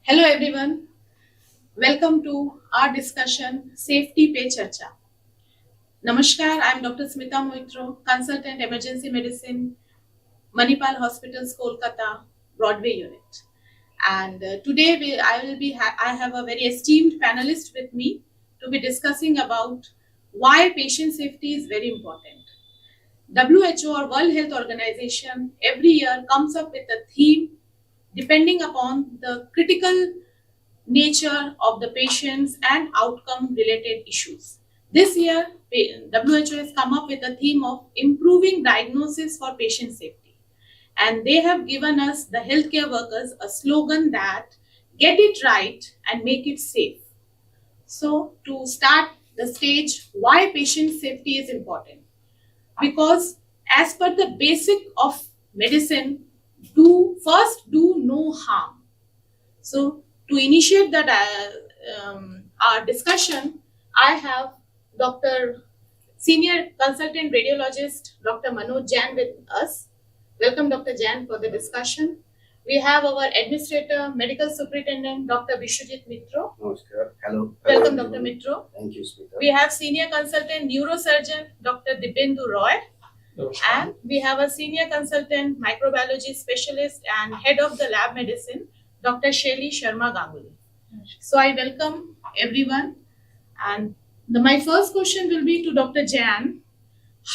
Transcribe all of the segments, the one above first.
Hello everyone, welcome to our discussion Safety Pe Charcha. Namaskar, I am Dr. Smita Moitra, Consultant Emergency Medicine, Manipal Hospitals, Kolkata, Broadway unit. And today I have a very esteemed panelist with me to be discussing about why patient safety is very important. WHO or World Health Organization every year comes up with a theme depending upon the critical nature of the patients and outcome related issues. This year, WHO has come up with a theme of improving diagnosis for patient safety. And they have given us, the healthcare workers, a slogan that get it right and make it safe. So, to start the stage, why patient safety is important? Because, as per the basic of medicine, do no harm. So, to initiate that our discussion, I have Dr. Senior Consultant Radiologist Dr. Manoj Jain with us. Welcome, Dr. Jain, for the discussion. We have our Administrator, Medical Superintendent Dr. Biswajit Mitra. Namaskar. Hello. Welcome, Dr. Mitra. Thank you, Smita. We have Senior Consultant Neurosurgeon Dr. Dibyendu. And we have a Senior Consultant Microbiology Specialist and Head of the Lab Medicine, Dr. Shelley Sharma Ganguly. So I welcome everyone. And my first question will be to Dr. Jain.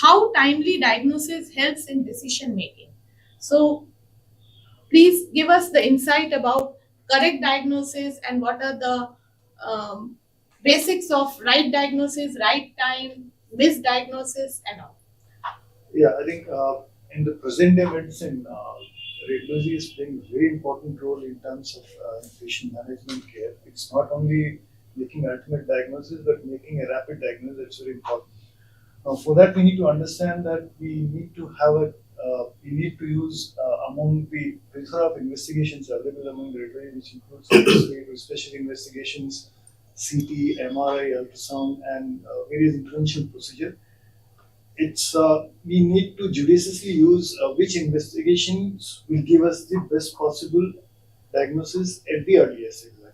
How timely diagnosis helps in decision making? So please give us the insight about correct diagnosis and what are the basics of right diagnosis, right time, misdiagnosis and all. Yeah, I think in the present day medicine, radiology is playing a very important role in terms of patient management care. It's not only making ultimate diagnosis, but making a rapid diagnosis. That's very important. Now, for that, we need to understand that we need to have we need to use among the plethora of investigations available among the radiology, which includes special investigations, CT, MRI, ultrasound, and various interventional procedures. We need to judiciously use which investigations will give us the best possible diagnosis at the earliest. Exactly.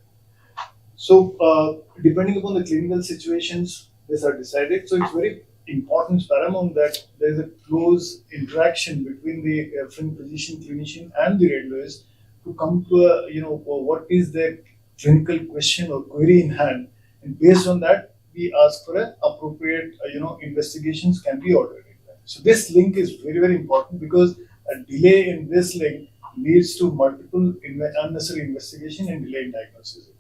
So, depending upon the clinical situations, these are decided. So, it's very important, paramount, that there is a close interaction between the referring physician, clinician, and the radiologist to come to what is the clinical question or query in hand, and based on that, we ask for an appropriate, investigations can be ordered. So this link is very, very important, because a delay in this link leads to multiple unnecessary investigation and delay in diagnosis.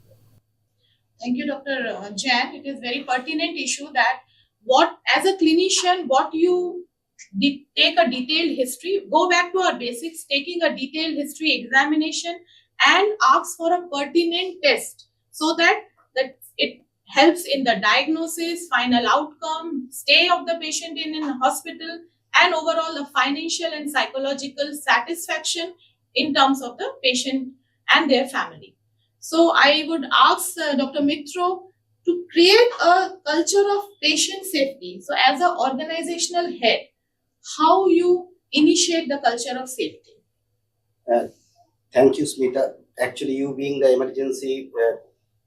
Thank you, Dr. Jain. It is very pertinent issue that as a clinician, you take a detailed history, go back to our basics, taking a detailed history examination and ask for a pertinent test so that it helps in the diagnosis, final outcome, stay of the patient in a hospital, and overall the financial and psychological satisfaction in terms of the patient and their family. So I would ask Dr. Mitra to create a culture of patient safety. So as an organizational head, how you initiate the culture of safety? Thank you, Smita. Actually, you being the emergency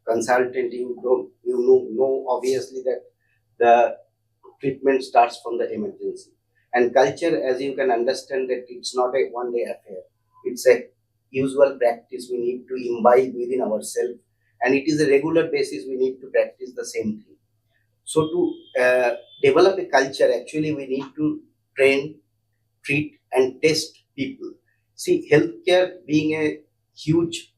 consultant, you know obviously that the treatment starts from the emergency. And culture, as you can understand, that it's not a one-day affair. It's a usual practice we need to imbibe within ourselves. And it is a regular basis we need to practice the same thing. So to develop a culture, actually we need to train, treat and test people. See, healthcare being a huge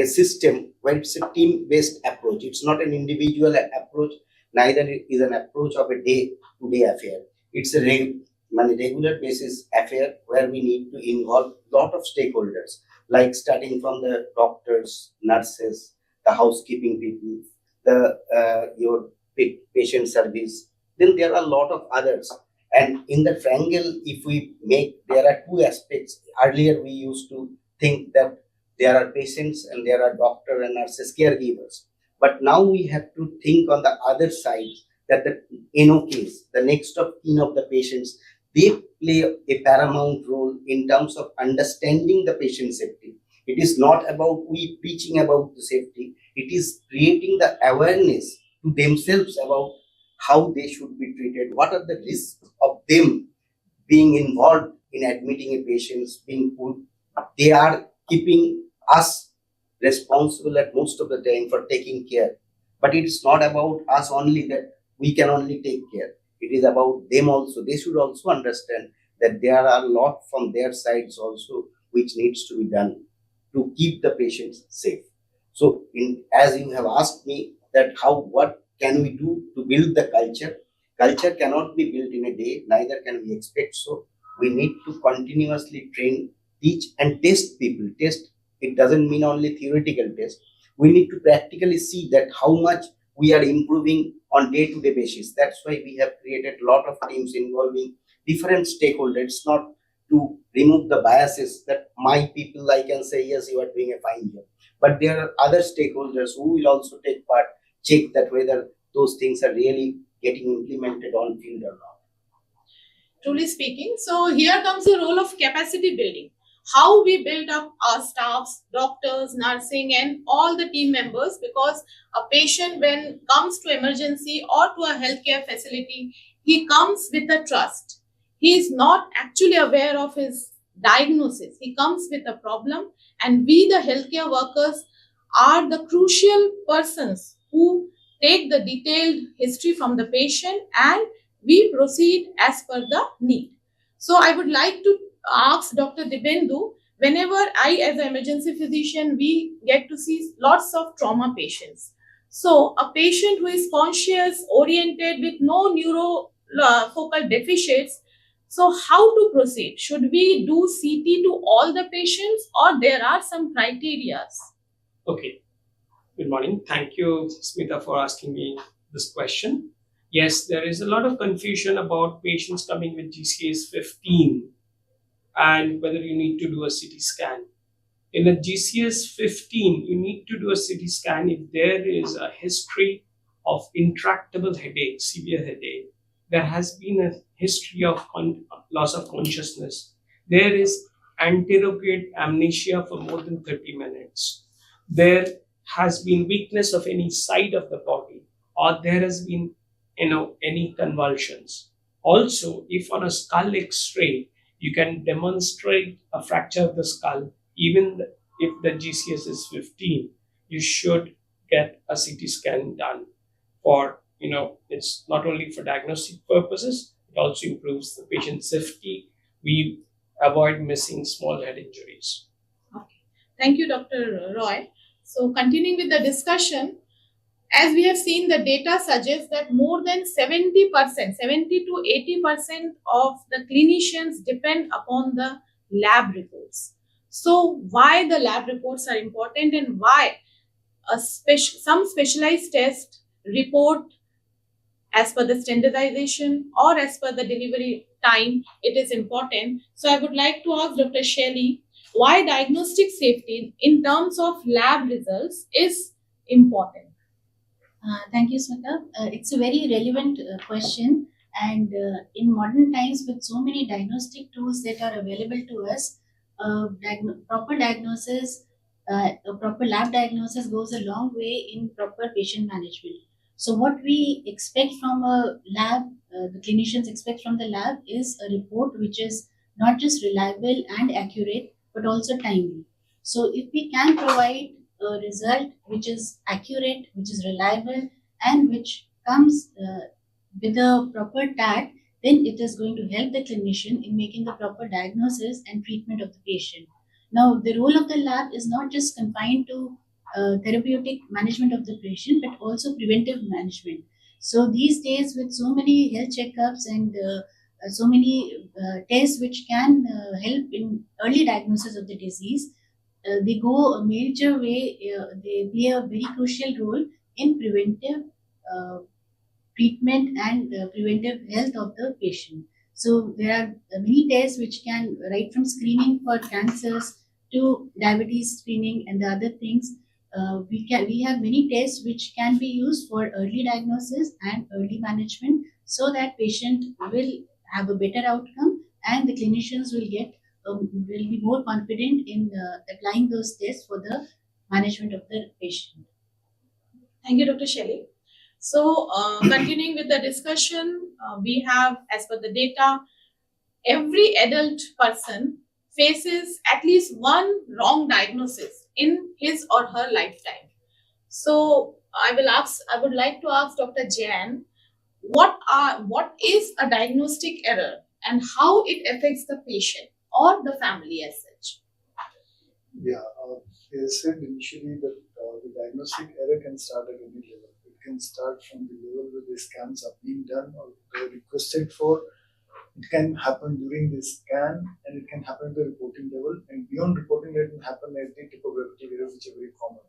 system where it's a team-based approach. It's not an individual approach, neither is an approach of a day-to-day affair. It's a regular basis affair where we need to involve a lot of stakeholders, like starting from the doctors, nurses, the housekeeping people, your patient service. Then there are a lot of others. And in the triangle, if we there are two aspects. Earlier, we used to think that there are patients and there are doctors and nurses, caregivers. But now we have to think on the other side that the NOKs, the next of kin of the patients, they play a paramount role in terms of understanding the patient safety. It is not about we preaching about the safety. It is creating the awareness to themselves about how they should be treated, what are the risks of them being involved in admitting a patient, being put. They are keeping us responsible at most of the time for taking care. But it's not about us only that we can only take care. It is about them also. They should also understand that there are a lot from their sides also which needs to be done to keep the patients safe. So, as you have asked me that what can we do to build the culture? Culture cannot be built in a day, neither can we expect so. We need to continuously train, teach, and test people. Test, it doesn't mean only theoretical test. We need to practically see that how much we are improving on day-to-day basis. That's why we have created a lot of teams involving different stakeholders, not to remove the biases that my people, I can say, yes, you are doing a fine job. But there are other stakeholders who will also take part, check that whether those things are really getting implemented on field or not. Truly speaking, so here comes the role of capacity building. How we build up our staffs, doctors, nursing, and all the team members, because a patient, when comes to emergency or to a healthcare facility, he comes with a trust. He is not actually aware of his diagnosis. He comes with a problem, and we, the healthcare workers, are the crucial persons who take the detailed history from the patient and we proceed as per the need. So I would like to ask Dr. Dibyendu, whenever I as an emergency physician, we get to see lots of trauma patients. So a patient who is conscious, oriented with no neurofocal deficits, so how to proceed? Should we do CT to all the patients or there are some criterias? Okay. Good morning. Thank you, Smita, for asking me this question. Yes, there is a lot of confusion about patients coming with GCS 15 and whether you need to do a CT scan. In a GCS 15, you need to do a CT scan if there is a history of intractable headache, severe headache. There has been a history of loss of consciousness. There is anterograde amnesia for more than 30 minutes. There has been weakness of any side of the body, or there has been any convulsions. Also, if on a skull X-ray, you can demonstrate a fracture of the skull, even if the GCS is 15, you should get a CT scan done for, it's not only for diagnostic purposes, it also improves the patient's safety. We avoid missing small head injuries. Okay. Thank you, Dr. Roy. So continuing with the discussion, as we have seen, the data suggests that more than 70%, 70 to 80% of the clinicians depend upon the lab reports. So why the lab reports are important and why some specialized test report as per the standardization or as per the delivery time, it is important. So I would like to ask Dr. Shelley, why diagnostic safety in terms of lab results is important? Thank you, Smita. It's a very relevant question. And in modern times, with so many diagnostic tools that are available to us, proper diagnosis, a proper lab diagnosis goes a long way in proper patient management. So, what we expect from a lab, the clinicians expect from the lab is a report which is not just reliable and accurate, but also timely. So, if we can provide a result which is accurate, which is reliable, and which comes with a proper tag, then it is going to help the clinician in making the proper diagnosis and treatment of the patient. Now, the role of the lab is not just confined to therapeutic management of the patient, but also preventive management. So these days, with so many health checkups and so many tests which can help in early diagnosis of the disease, they go a major way, they play a very crucial role in preventive treatment and preventive health of the patient. So there are many tests which can, right from screening for cancers to diabetes screening and the other things, we have many tests which can be used for early diagnosis and early management, so that patient will have a better outcome and the clinicians will get will be more confident in applying those tests for the management of the patient. Thank you, Dr. Shelley. So, continuing with the discussion, we have, as per the data, every adult person faces at least one wrong diagnosis in his or her lifetime. So, I would like to ask Dr. Jain, what is a diagnostic error and how it affects the patient or the family as such? Yeah, as I said initially that the diagnostic error can start at any level. It can start from the level where the scans are being done or they're requested for. It can happen during the scan and it can happen at the reporting level, and beyond reporting it can happen at the typographical errors, which are very common.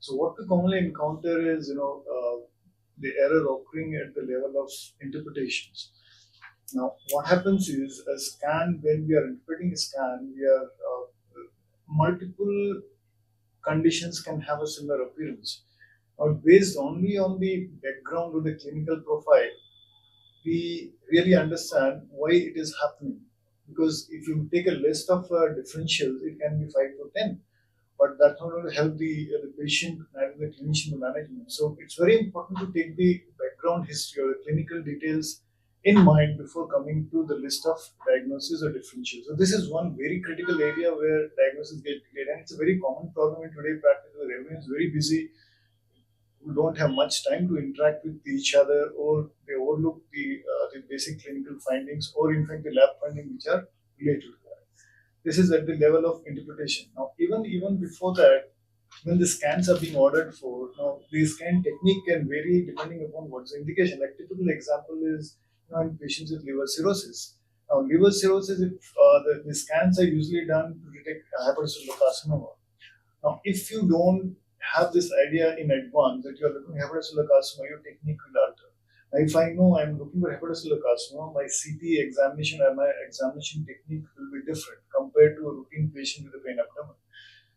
So what we commonly encounter is, the error occurring at the level of interpretations. Now, what happens is a scan, when we are interpreting a scan, we are multiple conditions can have a similar appearance. Now, based only on the background of the clinical profile, we really understand why it is happening. Because if you take a list of differentials, it can be 5 to 10, but that's not going to help the patient and the clinician management. So it's very important to take the background history or the clinical details in mind before coming to the list of diagnosis or differentials. So this is one very critical area where diagnosis get delayed, and it's a very common problem in today's practice where everyone is very busy. We don't have much time to interact with each other, or they overlook the basic clinical findings, or in fact the lab findings which are related to that. This is at the level of interpretation. Now, even before that, when the scans are being ordered for, now the scan technique can vary depending upon what's the indication. Like typical example is in patients with liver cirrhosis. Now, liver cirrhosis, if the scans are usually done to detect hepatocellular carcinoma. Now, if you don't have this idea in advance that you are looking at hepatocellular carcinoma, your technique will alter. Now, if I know I'm looking for hepatocellular carcinoma, my CT examination and my examination technique will be different compared to a routine patient with a pain abdomen.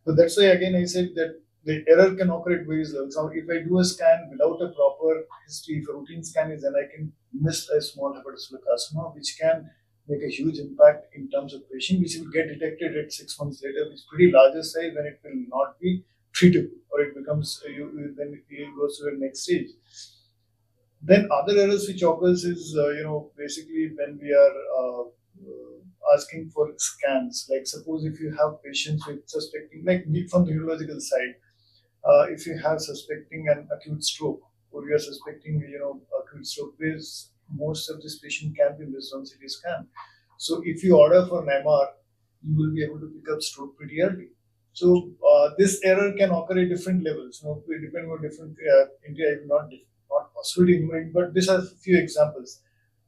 So that's why again I said that the error can occur at various levels. Now, if I do a scan without a proper history, if a routine scan is, then I can miss a small hepatocellular carcinoma, which can make a huge impact in terms of patient, which will get detected at 6 months later, which is pretty larger size, when it will not be treatable, or it becomes then it goes to the next stage. Then other errors which occurs is basically when we are asking for scans. Like suppose if you have patients with suspecting, like from the neurological side, if you have suspecting an acute stroke, or you are suspecting acute stroke, most of this patient can be missed on CT scan. So if you order for an MR, you will be able to pick up stroke pretty early. So this error can occur at different levels. Depending on different India, not possible to enumerate, but these are a few examples.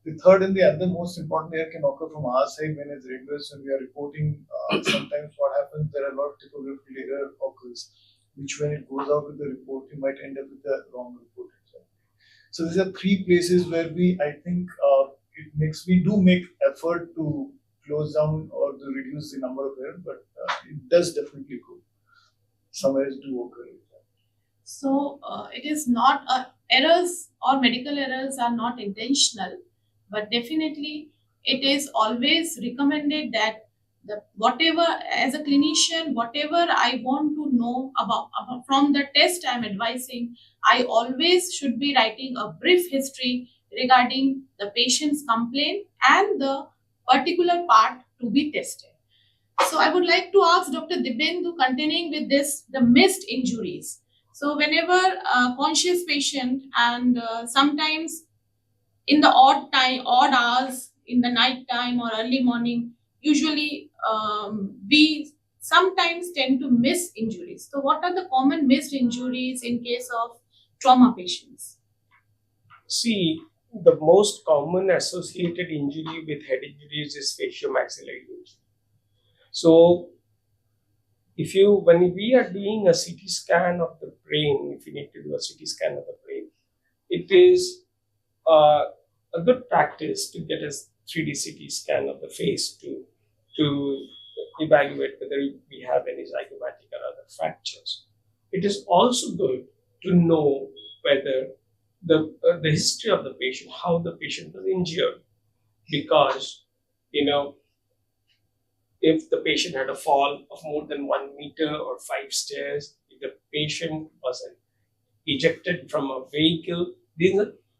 The third and the other most important error can occur from our side when as regulars, when we are reporting. Sometimes what happens, there are a lot of typographical error occurs, which when it goes out with the report, you might end up with the wrong report. So these are three places where I think we do make effort to close down or to reduce the number of errors, but it does definitely go. Some errors do occur. So it is not errors or medical errors are not intentional, but definitely it is always recommended that whatever, as a clinician, whatever I want to know about from the test I'm advising, I always should be writing a brief history regarding the patient's complaint and the particular part to be tested. So I would like to ask Dr. Dibyendu, continuing with this, the missed injuries. So whenever a conscious patient, and sometimes in the odd hours, in the night time or early morning, usually we sometimes tend to miss injuries. So what are the common missed injuries in case of trauma patients? See, the most common associated injury with head injuries is facial-maxillary injury. So, when we are doing a CT scan of the brain, if you need to do a CT scan of the brain, it is a good practice to get a 3D CT scan of the face to evaluate whether we have any zygomatic or other fractures. It is also good to know whether the history of the patient, how the patient was injured, because if the patient had a fall of more than 1 meter or 5 stairs, if the patient was ejected from a vehicle,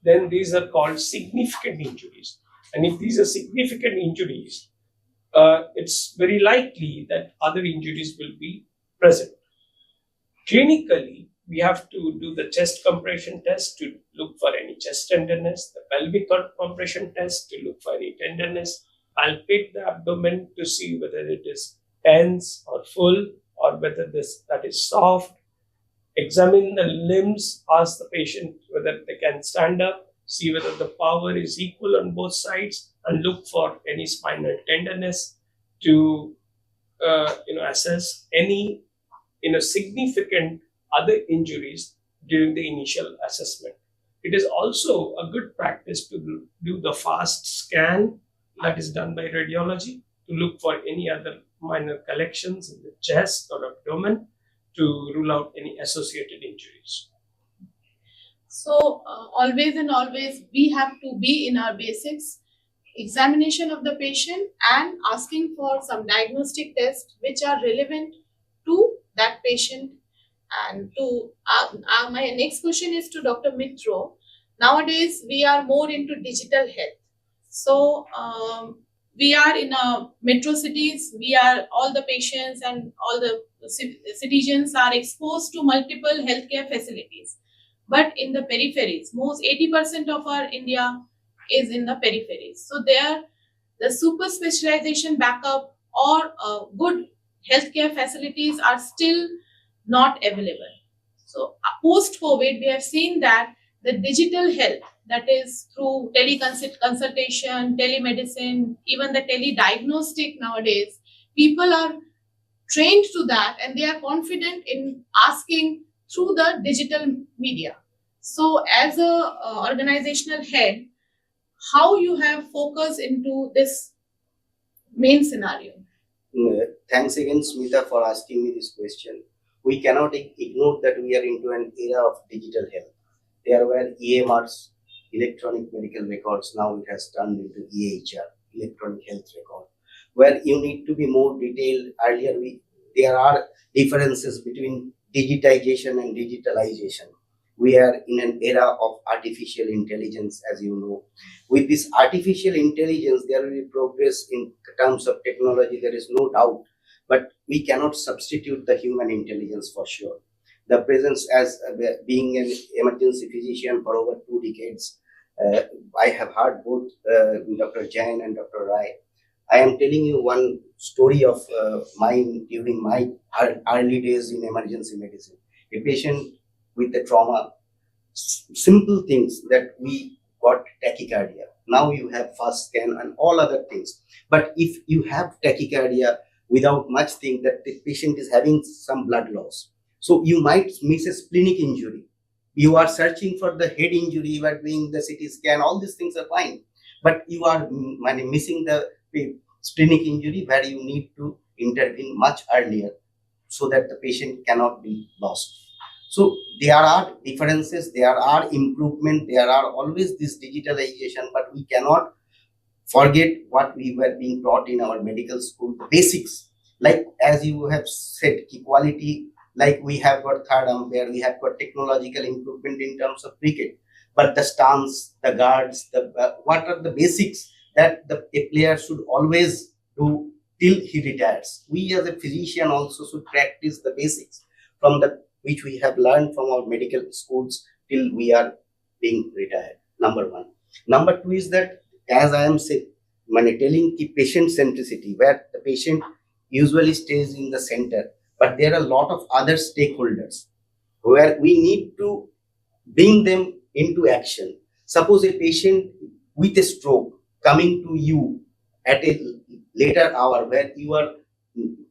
then these are called significant injuries. And if these are significant injuries, it's very likely that other injuries will be present. Clinically, we have to do the chest compression test to look for any chest tenderness, the pelvic compression test to look for any tenderness, palpate the abdomen to see whether it is tense or full or whether that is soft, examine the limbs, ask the patient whether they can stand up, see whether the power is equal on both sides, and look for any spinal tenderness to assess any significant other injuries during the initial assessment. It is also a good practice to do the fast scan that is done by radiology to look for any other minor collections in the chest or abdomen to rule out any associated injuries. So always and always we have to be in our basics, examination of the patient and asking for some diagnostic tests which are relevant to that patient. And to my next question is to Dr. Mitra. Nowadays we are more into digital health. So we are in metro cities, all the patients and all the citizens are exposed to multiple healthcare facilities. But in the peripheries, most 80% of our India is in the peripheries. So there, the super specialization backup or good healthcare facilities are still not available. So post-COVID, we have seen that the digital health, that is through teleconsultation, telemedicine, even the telediagnostic nowadays, people are trained to that and they are confident in asking through the digital media. So as a organizational head, how you have focused into this main scenario? Thanks again, Smita, for asking me this question. We cannot ignore that we are into an era of digital health. There were EMRs, electronic medical records. Now it has turned into EHR, electronic health record, where you need to be more detailed. Earlier, there are differences between digitization and digitalization. We are in an era of artificial intelligence, as you know. With this artificial intelligence, there will be progress in terms of technology, there is no doubt. But we cannot substitute the human intelligence for sure. The presence as being an emergency physician for over 2 decades, I have heard both Dr. Jain and Dr. Rai. I am telling you one story of mine during my early days in emergency medicine. A patient with a trauma, simple things that we got tachycardia. Now you have fast scan and all other things. But if you have tachycardia without much think that the patient is having some blood loss, so you might miss a splenic injury. You are searching for the head injury, you are doing the CT scan, all these things are fine. But you are missing the splenic injury where you need to intervene much earlier so that the patient cannot be lost. So there are differences, there are improvement, there are always this digitalization, but we cannot forget what we were being taught in our medical school, the basics. Like as you have said, equality, like we have got third umpire, we have got technological improvement in terms of cricket, but the stance, the guards, what are the basics that a player should always do till he retires. We as a physician also should practice the basics from which we have learned from our medical schools till we are being retired. Number one. Number two is that, as I am saying, telling patient centricity, where the patient usually stays in the center, but there are a lot of other stakeholders where we need to bring them into action. Suppose a patient with a stroke coming to you at a later hour where you are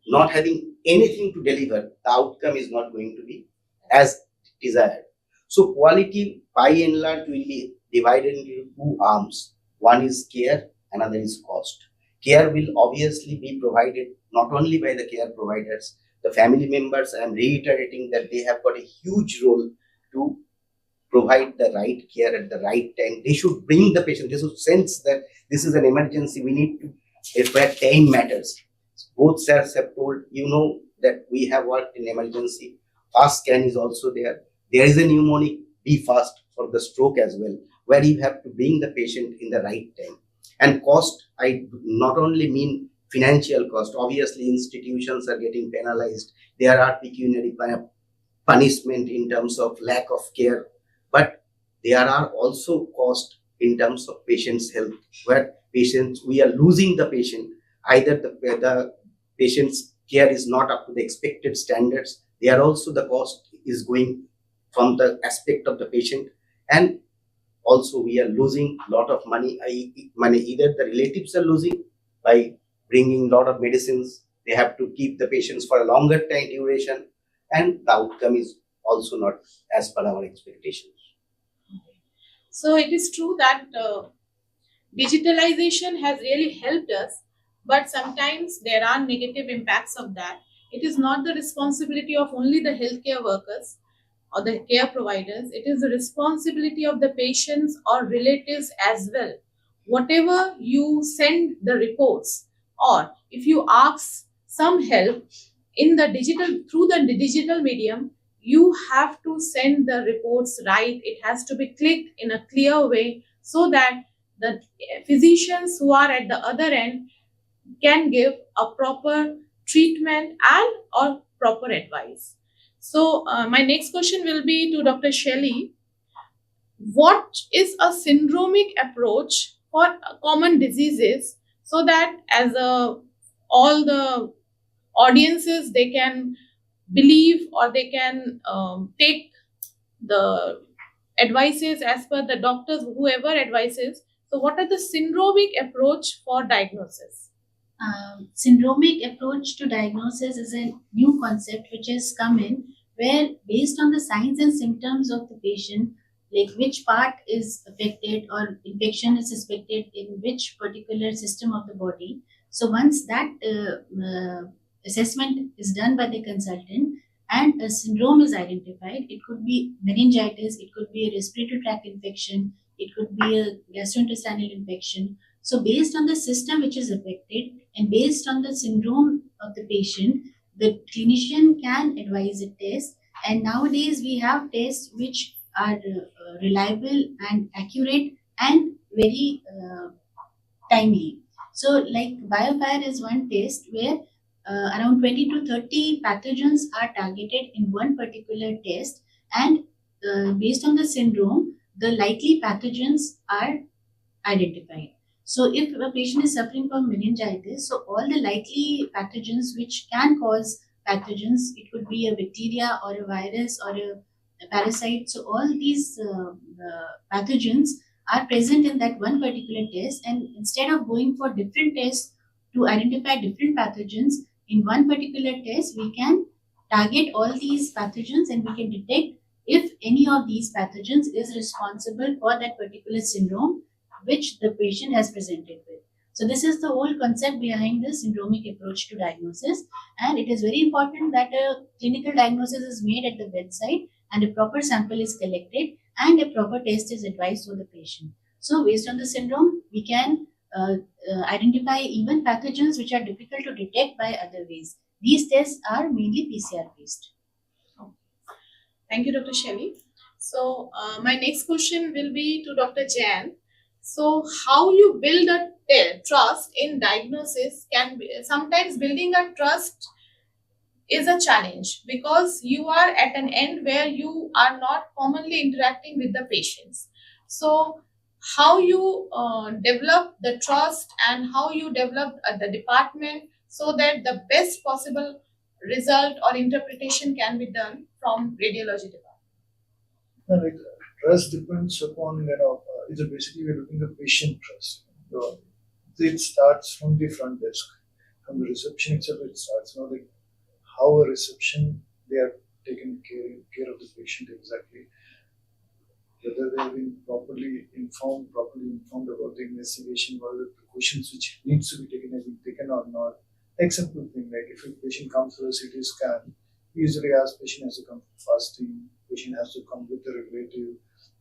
not having anything to deliver, the outcome is not going to be as desired. So quality by and large will be divided into two arms. One is care, another is cost. Care will obviously be provided not only by the care providers, the family members. I am reiterating that they have got a huge role to provide the right care at the right time. They should bring the patient, they should sense that this is an emergency, we need to, if where time matters. both sirs have told, that we have worked in emergency. Fast scan is also there. There is a mnemonic, be fast, for the stroke as well, where you have to bring the patient in the right time. And cost, I not only mean financial cost. Obviously, institutions are getting penalized. There are pecuniary punishment in terms of lack of care, but there are also cost in terms of patient's health, where we are losing the patient. Either the patient's care is not up to the expected standards. There also the cost is going from the aspect of the patient, and also we are losing a lot of money. Either the relatives are losing by bringing a lot of medicines. They have to keep the patients for a longer time duration, and the outcome is also not as per our expectations. So it is true that digitalization has really helped us, but sometimes there are negative impacts of that. It is not the responsibility of only the healthcare workers or the care providers. It is the responsibility of the patients or relatives as well. Whatever you send the reports, or if you ask some help in the through the digital medium, you have to send the reports right. It has to be clicked in a clear way so that the physicians who are at the other end can give a proper treatment and or proper advice. So my next question will be to Dr. Shelley. What is a syndromic approach for common diseases, so that as all the audiences, they can believe or they can take the advices as per the doctors, whoever advises. So what are the syndromic approach for diagnosis? Syndromic approach to diagnosis is a new concept which has come in, where based on the signs and symptoms of the patient, like which part is affected or infection is suspected in which particular system of the body. So once that assessment is done by the consultant and a syndrome is identified, it could be meningitis, it could be a respiratory tract infection, it could be a gastrointestinal infection. So based on the system which is affected and based on the syndrome of the patient, the clinician can advise a test. And nowadays we have tests which are reliable and accurate and very timely. So like BioFire is one test where around 20 to 30 pathogens are targeted in one particular test, and based on the syndrome, the likely pathogens are identified. So if a patient is suffering from meningitis, so all the likely pathogens which can cause pathogens, it could be a bacteria or a virus or a parasite. So all these pathogens are present in that one particular test, and instead of going for different tests to identify different pathogens, in one particular test we can target all these pathogens and we can detect if any of these pathogens is responsible for that particular syndrome which the patient has presented with. So this is the whole concept behind the syndromic approach to diagnosis, and it is very important that a clinical diagnosis is made at the bedside and a proper sample is collected and a proper test is advised for the patient. So based on the syndrome, we can identify even pathogens which are difficult to detect by other ways. These tests are mainly PCR based. Thank you, Dr. Shelley. So my next question will be to Dr. Jain. So how you build a trust in diagnosis can be, sometimes building a trust is a challenge because you are at an end where you are not commonly interacting with the patients. So how you develop the trust and how you develop the department so that the best possible result or interpretation can be done from radiology department. Trust depends upon, it's basically we're looking at patient trust. It starts from the front desk, from the reception itself. It starts, how a reception they are taking care of the patient exactly, whether they have been properly informed about the investigation, what are the precautions which needs to be taken have been taken or not. Like simple thing, like if a patient comes for a CT scan, we usually ask patient has to come fasting, patient has to come with a relative,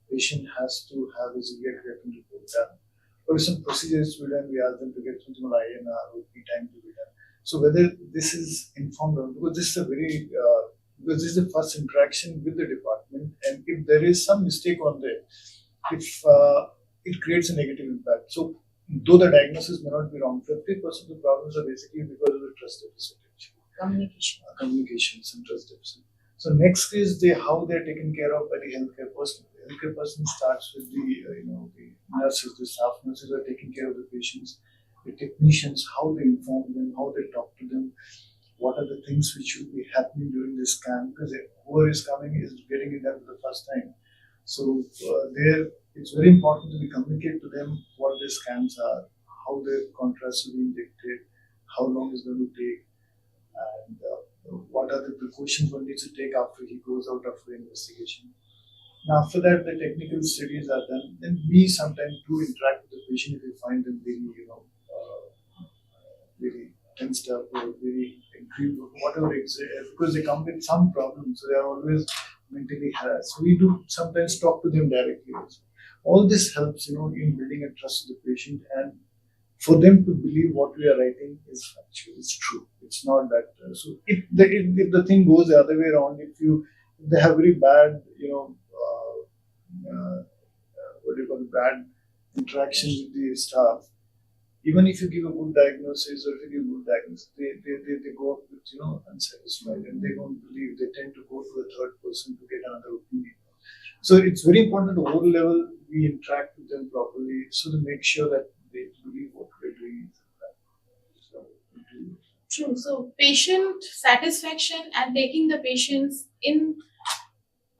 patient has to have his creatinine report done. Or some procedures to be done, we ask them to get something like INR or P time to be done. So whether this is informed or because this is a very because this is the first interaction with the department, and if there is some mistake on there, if it creates a negative impact. So though the diagnosis may not be wrong, 50% of the problems are basically because of the trust deficit. Communication, and trust deficit. So next is how they are taken care of by the healthcare person. The healthcare person starts with the nurses, the staff nurses are taking care of the patients, the technicians, how they inform them, how they talk to them, what are the things which should be happening during the scan, because whoever is coming is getting it done for the first time. So there, it's very important to communicate to them what the scans are, how the contrast will be injected, how long it's going to take, and what are the precautions one needs to take after he goes out after the investigation. Now, after that, the technical studies are done. Then we sometimes do interact with the patient if we find them really, very tensed up or very angry, whatever, because they come with some problems, so they are always mentally harassed. So we do sometimes talk to them directly also. All this helps, in building a trust with the patient and for them to believe what we are writing is factual, it's true. It's not that. So if the thing goes the other way around, if they have very bad, bad interaction with the staff, even if you give a good diagnosis or if you give a good diagnosis, they go up with, unsatisfied and they don't believe, they tend to go to a third person to get another opinion. So it's very important at the whole level we interact with them properly so to make sure that they believe what we're doing. True. So patient satisfaction and taking the patients in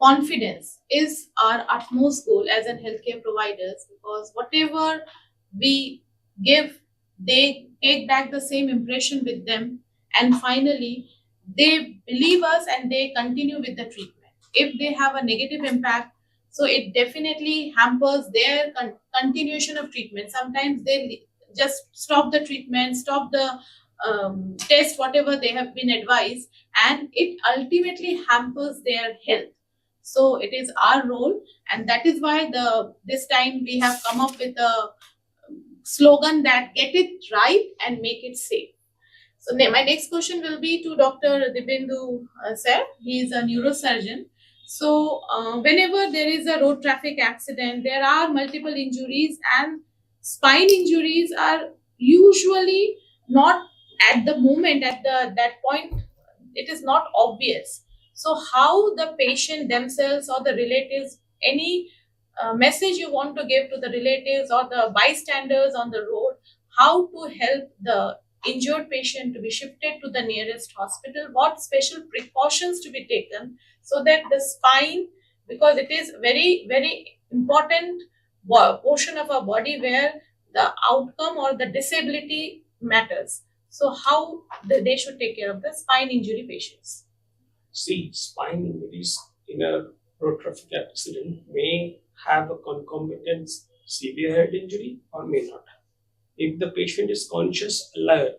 confidence is our utmost goal as an healthcare providers, because whatever we give, they take back the same impression with them, and finally they believe us and they continue with the treatment. If they have a negative impact, so it definitely hampers their continuation of treatment. Sometimes they just stop the treatment, stop the test, whatever they have been advised, and it ultimately hampers their health. So it is our role, and that is why this time we have come up with a slogan that get it right and make it safe. So my next question will be to Dr. Dibyendu sir. He is a neurosurgeon. So whenever there is a road traffic accident, there are multiple injuries, and spine injuries are usually not at the moment, at that point, it is not obvious. So how the patient themselves or the relatives, any message you want to give to the relatives or the bystanders on the road, how to help the injured patient to be shifted to the nearest hospital, what special precautions to be taken so that the spine, because it is very, very important portion of our body where the outcome or the disability matters. So how they should take care of the spine injury patients? See, spine injuries in a road traffic accident may have a concomitant severe head injury or may not. If the patient is conscious, alert,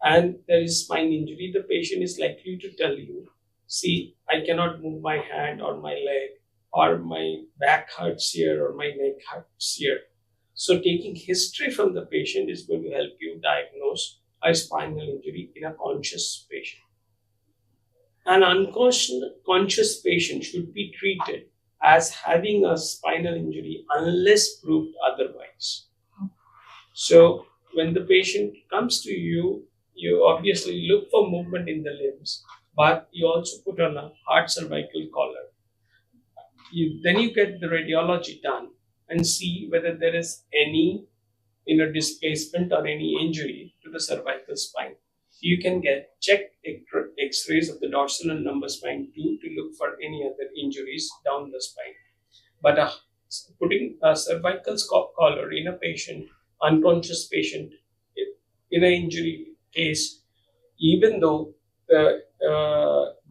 and there is spine injury, the patient is likely to tell you, see, I cannot move my hand or my leg, or my back hurts here or my neck hurts here. So taking history from the patient is going to help you diagnose a spinal injury in a conscious patient. An unconscious patient should be treated as having a spinal injury unless proved otherwise. So when the patient comes to you, you obviously look for movement in the limbs, but you also put on a hard cervical collar. Then you get the radiology done and see whether there is any displacement or any injury to the cervical spine. You can check X-rays of the dorsal and lumbar spine too to look for any other injuries down the spine. But putting a cervical collar in a patient, unconscious patient, in an injury case, even though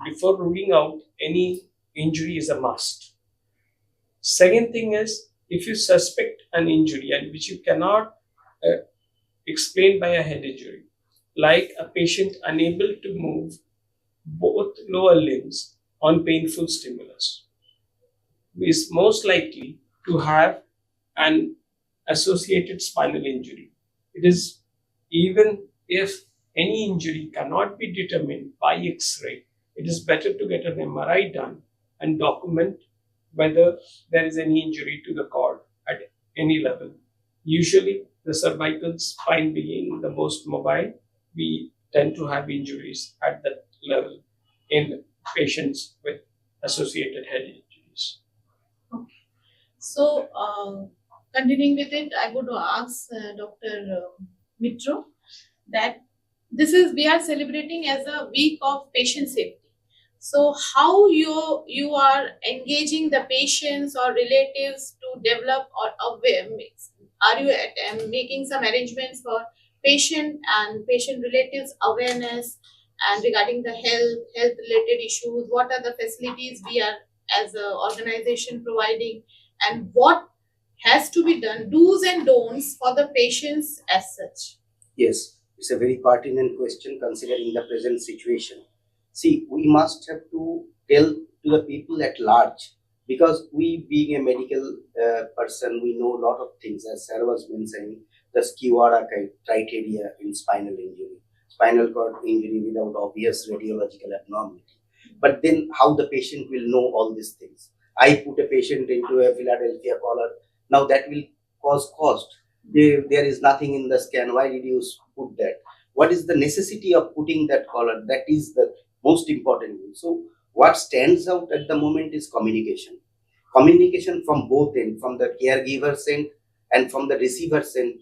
before ruling out any injury is a must. Second thing is, if you suspect an injury and which you cannot explain by a head injury, like a patient unable to move both lower limbs on painful stimulus, is most likely to have an associated spinal injury. It is even if any injury cannot be determined by X-ray, it is better to get an MRI done and document whether there is any injury to the cord at any level. Usually, the cervical spine being the most mobile, we tend to have injuries at that level in patients with associated head injuries. So, continuing with it, I would ask Dr. Mitra that we are celebrating as a week of patient safety. So, how you are engaging the patients or relatives to develop or aware? Are you making some arrangements for patient and patient relatives awareness and regarding the health related issues? What are the facilities we are as an organization providing, and what has to be done, do's and don'ts for the patients as such? Yes, it's a very pertinent question considering the present situation. See, we must have to tell to the people at large, because we, being a medical person, we know a lot of things. As Sarah was mentioning, the Skiwara criteria in spinal cord injury without obvious radiological abnormality. But then, how the patient will know all these things? I put a patient into a Philadelphia collar. Now that will cause cost. There is nothing in the scan. Why did you put that? What is the necessity of putting that collar? That is the most important thing. So what stands out at the moment is communication. Communication from both ends, from the caregiver's end and from the receiver's end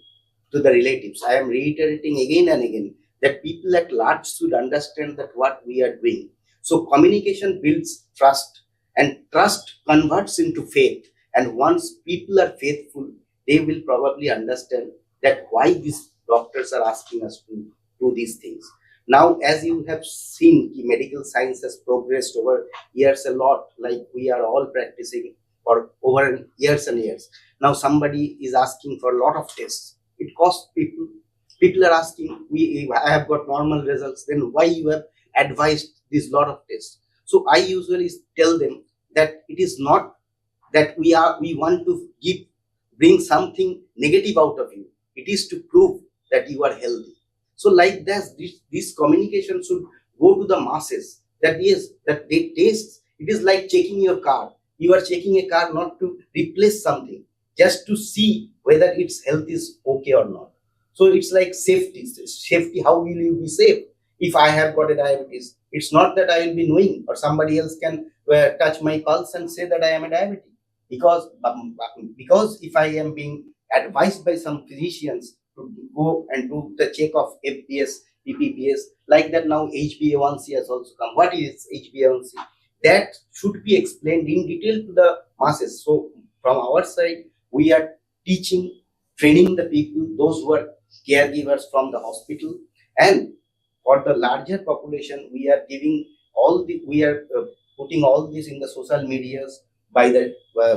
to the relatives. I am reiterating again and again that people at large should understand that what we are doing. So communication builds trust, and trust converts into faith. And once people are faithful, they will probably understand that why these doctors are asking us to do these things. Now, as you have seen, medical science has progressed over years a lot, like we are all practicing for over years and years. Now, somebody is asking for a lot of tests. It costs people. People are asking, I have got normal results, then why you have advised this lot of tests? So I usually tell them that it is not that we want to bring something negative out of you. It is to prove that you are healthy. So like this communication should go to the masses, that yes, that they taste. It is like checking your car. You are checking a car not to replace something, just to see whether its health is okay or not. So it's like safety. Safety, how will you be safe? If I have got a diabetes, it's not that I will be knowing or somebody else can touch my pulse and say that I am a diabetic. Because if I am being advised by some physicians to go and do the check of FPS, PPPS, like that now HbA1c has also come. What is HbA1c? That should be explained in detail to the masses. So from our side, we are training the people, those who are caregivers from the hospital, and for the larger population, we are putting all this in the social medias by the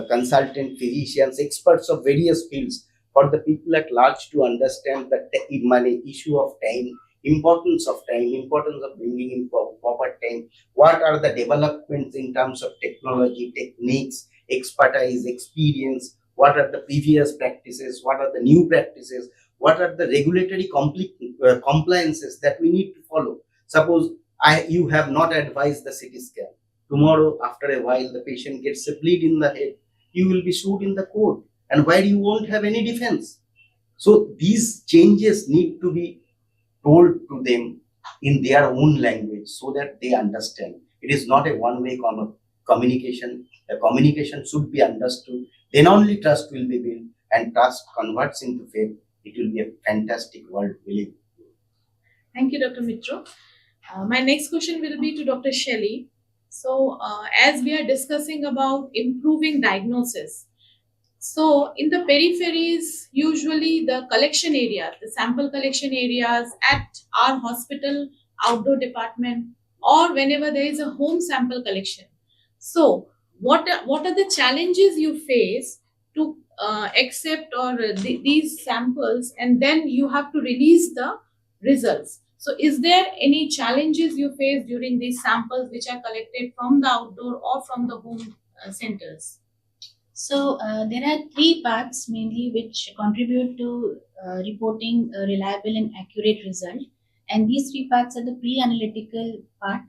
consultant physicians, experts of various fields, for the people at large to understand the issue of time, importance of bringing in proper time. What are the developments in terms of technology, techniques, expertise, experience? What are the previous practices? What are the new practices? What are the regulatory compliances that we need to follow? Suppose you have not advised the CT scan. Tomorrow, after a while, the patient gets a bleed in the head. You will be sued in the court, and where you won't have any defense. So these changes need to be told to them in their own language so that they understand. It is not a one-way communication. The communication should be understood. Then only trust will be built, and trust converts into faith. It will be a fantastic world we live. Thank you, Dr. Mitra. My next question will be to Dr. Shelley. So, as we are discussing about improving diagnosis, so in the peripheries, usually the collection areas, the sample collection areas at our hospital, outdoor department, or whenever there is a home sample collection. So, what are the challenges you face to accept or these samples, and then you have to release the results? So is there any challenges you face during these samples which are collected from the outdoor or from the home centers? So there are three parts mainly which contribute to reporting a reliable and accurate result. And these three parts are the analytical part,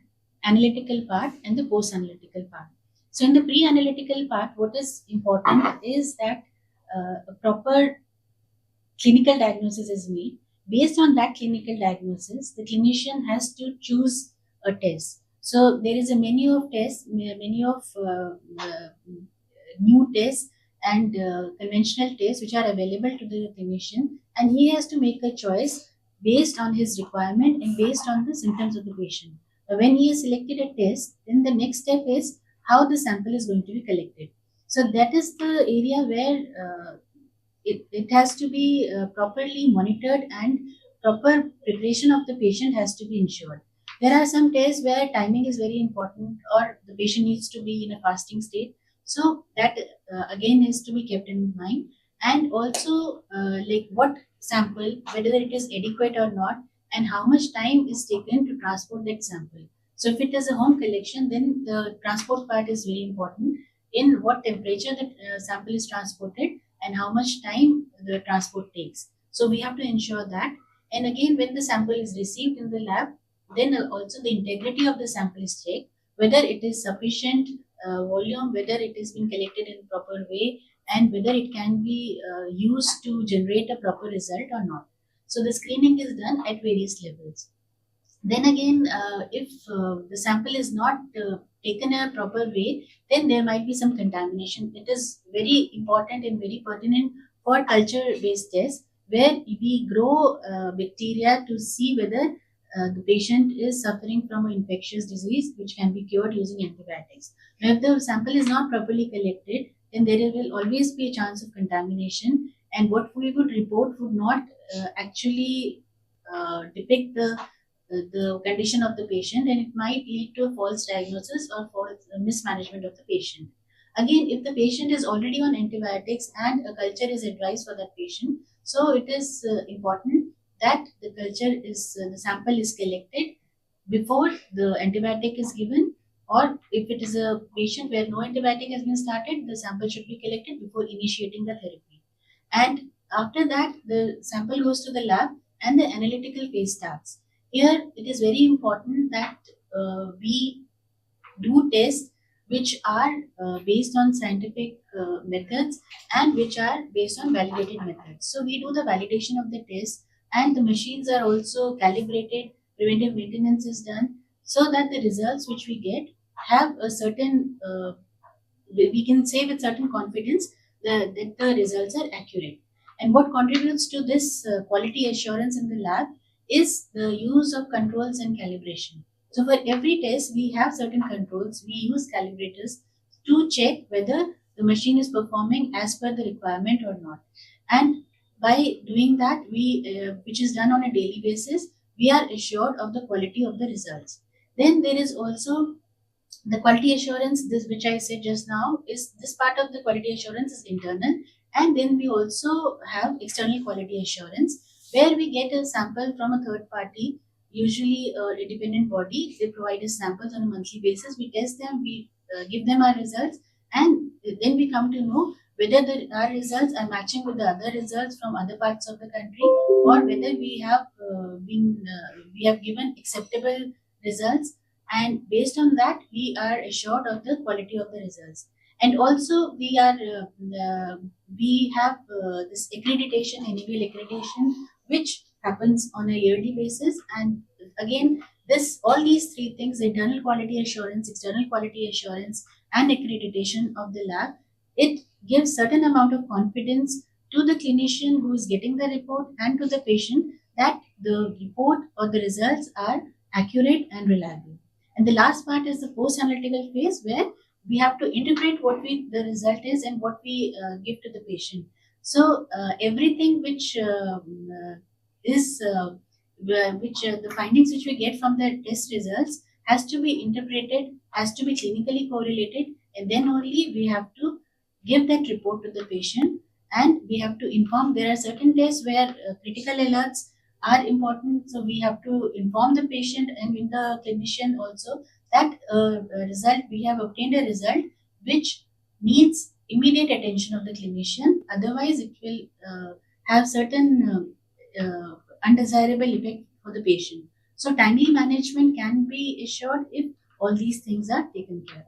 and the post-analytical part. So in the pre-analytical part, what is important is that a proper clinical diagnosis is made. Based on that clinical diagnosis, the clinician has to choose a test. So there is a menu of tests, many of new tests and conventional tests which are available to the clinician, and he has to make a choice based on his requirement and based on the symptoms of the patient. When he has selected a test, then the next step is how the sample is going to be collected. So that is the area where it has to be properly monitored, and proper preparation of the patient has to be ensured. There are some tests where timing is very important, or the patient needs to be in a fasting state. So that again is to be kept in mind, and also like what sample, whether it is adequate or not, and how much time is taken to transport that sample. So if it is a home collection, then the transport part is very important. In what temperature the sample is transported, and how much time the transport takes. So we have to ensure that. And again, when the sample is received in the lab, then also the integrity of the sample is checked, whether it is sufficient volume, whether it has been collected in proper way, and whether it can be used to generate a proper result or not. So the screening is done at various levels. Then again, if the sample is not taken in a proper way, then there might be some contamination. It is very important and very pertinent for culture-based tests, where we grow bacteria to see whether the patient is suffering from an infectious disease which can be cured using antibiotics. Now, if the sample is not properly collected, then there will always be a chance of contamination, and what we would report would not actually depict the condition of the patient, and it might lead to a false diagnosis or false mismanagement of the patient. Again, if the patient is already on antibiotics and a culture is advised for that patient, so it is important that the sample is collected before the antibiotic is given, or if it is a patient where no antibiotic has been started, the sample should be collected before initiating the therapy. And after that, the sample goes to the lab and the analytical phase starts. Here, it is very important that we do tests which are based on scientific methods and which are based on validated methods. So we do the validation of the test, and the machines are also calibrated, preventive maintenance is done, so that the results which we get have a certain, we can say with certain confidence that the results are accurate. And what contributes to this quality assurance in the lab is the use of controls and calibration. So for every test, we have certain controls. We use calibrators to check whether the machine is performing as per the requirement or not. And by doing that, which is done on a daily basis, we are assured of the quality of the results. Then there is also the quality assurance, this which I said just now, is this part of the quality assurance is internal, and then we also have external quality assurance, where we get a sample from a third party, usually a independent body. They provide us samples on a monthly basis. We test them, we give them our results, and then we come to know whether our results are matching with the other results from other parts of the country, or whether we have given acceptable results, and based on that we are assured of the quality of the results. And also we have this accreditation, annual accreditation, which happens on a yearly basis. And again, all these three things, internal quality assurance, external quality assurance, and accreditation of the lab, it gives certain amount of confidence to the clinician who is getting the report and to the patient that the report or the results are accurate and reliable. And the last part is the post-analytical phase, where we have to interpret what the result is and what we give to the patient. So everything which the findings which we get from the test results has to be interpreted, has to be clinically correlated, and then only we have to give that report to the patient, and we have to inform. There are certain tests where critical alerts are important, so we have to inform the patient and with the clinician also that we have obtained a result which needs immediate attention of the clinician. Otherwise, it will have certain undesirable effect for the patient. So timely management can be assured if all these things are taken care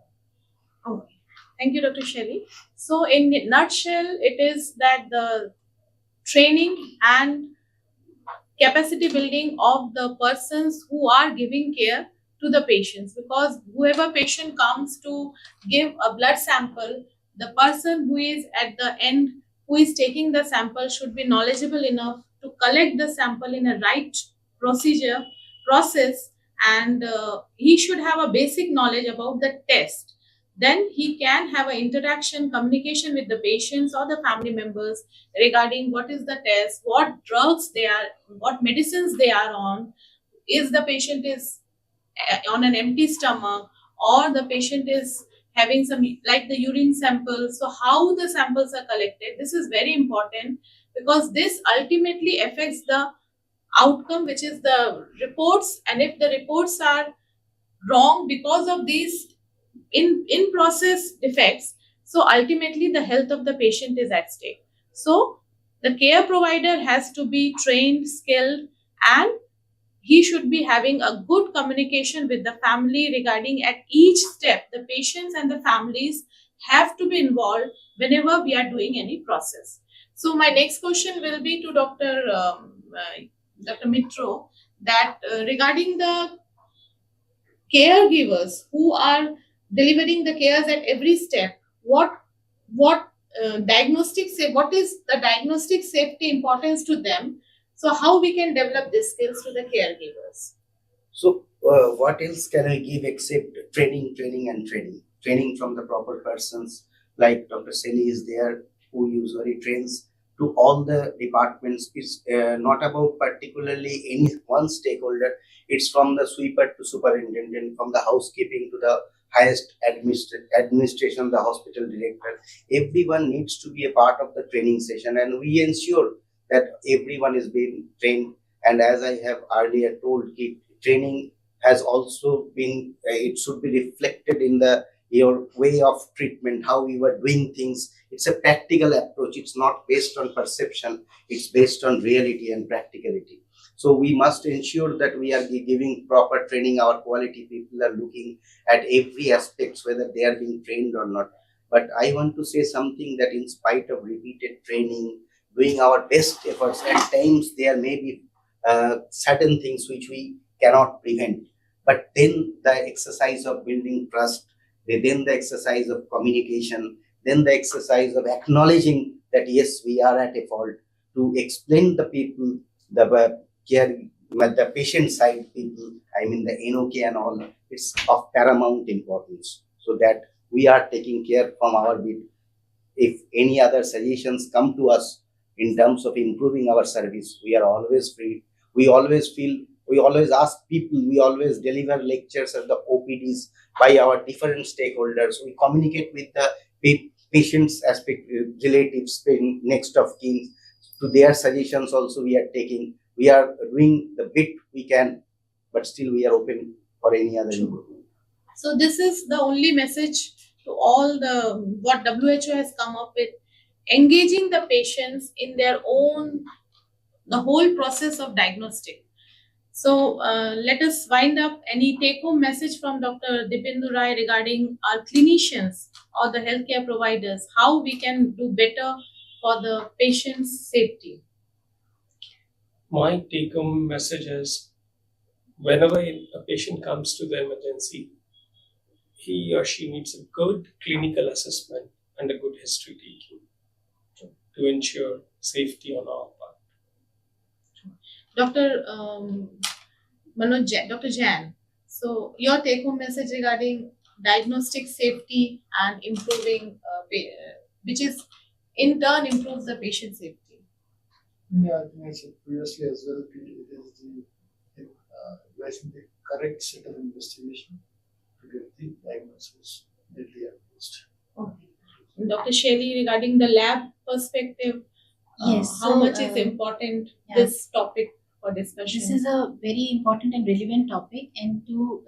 of. Okay. Thank you, Dr. Shelley. So, in a nutshell, it is that the training and capacity building of the persons who are giving care to the patients, because whoever patient comes to give a blood sample, the person who is at the end, who is taking the sample, should be knowledgeable enough to collect the sample in a right process, and he should have a basic knowledge about the test. Then he can have an interaction, communication with the patients or the family members regarding what is the test, what drugs they are, what medicines they are on, is the patient is on an empty stomach, or the patient is having some, like the urine samples. So how the samples are collected, this is very important, because this ultimately affects the outcome, which is the reports. And if the reports are wrong because of these in process defects, so ultimately the health of the patient is at stake. So the care provider has to be trained, skilled, and he should be having a good communication with the family regarding at each step. The patients and the families have to be involved whenever we are doing any process. So my next question will be to Dr. Mitra, that regarding the caregivers who are delivering the cares at every step, what diagnostic say, what is the diagnostic safety importance to them? So how we can develop these skills to the caregivers? So, what else can I give except training from the proper persons, like Dr. Shelley is there, who usually trains to all the departments. It's not about particularly any one stakeholder. It's from the sweeper to superintendent, from the housekeeping to the highest administration, the hospital director. Everyone needs to be a part of the training session, and we ensure that everyone is being trained. And as I have earlier told, training has also been, it should be reflected in your way of treatment, how you are doing things. It's a practical approach. It's not based on perception. It's based on reality and practicality. So we must ensure that we are giving proper training. Our quality people are looking at every aspects, whether they are being trained or not. But I want to say something, that in spite of repeated training, doing our best efforts, at times there may be certain things which we cannot prevent. But then the exercise of building trust, then the exercise of communication, then the exercise of acknowledging that yes, we are at a fault, to explain the people, the the patient side people, I mean the NOK and all, it's of paramount importance, so that we are taking care from our bit. If any other suggestions come to us in terms of improving our service, we are always free. We always ask people, we always deliver lectures at the OPDs by our different stakeholders. We communicate with the patients aspect, relatives, next of kin. To their suggestions also we are taking. We are doing the bit we can, but still we are open for any other improvement. So this is the only message to all the what WHO has come up with, engaging the patients in their own, the whole process of diagnostic. So let us wind up. Any take-home message from Dr. Dibyendu regarding our clinicians or the healthcare providers, how we can do better for the patient's safety? My take-home message is, whenever a patient comes to the emergency, he or she needs a good clinical assessment and a good history taking to ensure safety on our part. Dr. Manoj, Dr. Jain, so your take-home message regarding diagnostic safety and improving, which is in turn improves the patient safety. Yeah, I think I said previously as well, it is utilizing the correct set of investigation to get the diagnosis early and post. Okay. Dr. Shelley, regarding the lab perspective, Yes. how much is important this topic for discussion? This is a very important and relevant topic, and to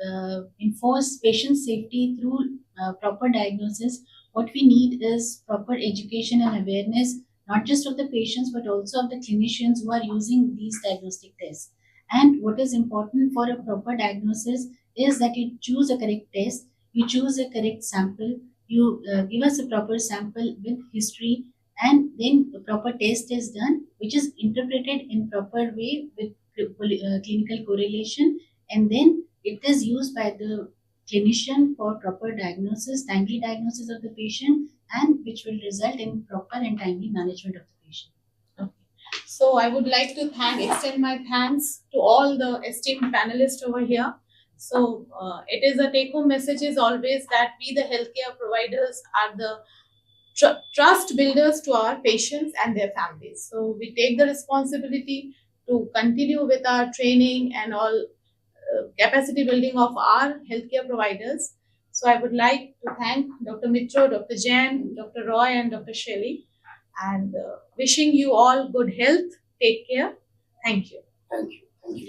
enforce patient safety through proper diagnosis, what we need is proper education and awareness, not just of the patients but also of the clinicians who are using these diagnostic tests. And what is important for a proper diagnosis is that you choose a correct test, you choose a correct sample, you give us a proper sample with history, and then a proper test is done, which is interpreted in proper way with clinical correlation, and then it is used by the clinician for proper diagnosis, timely diagnosis of the patient, and which will result in proper and timely management of the patient. Okay. So I would like to extend my thanks to all the esteemed panelists over here. So it is a take-home message is always that we, the healthcare providers, are the trust builders to our patients and their families. So we take the responsibility to continue with our training and all capacity building of our healthcare providers. So I would like to thank Dr. Mitra, Dr. Jain, Dr. Roy, and Dr. Shelley, and wishing you all good health. Take care. Thank you. Thank you. Thank you.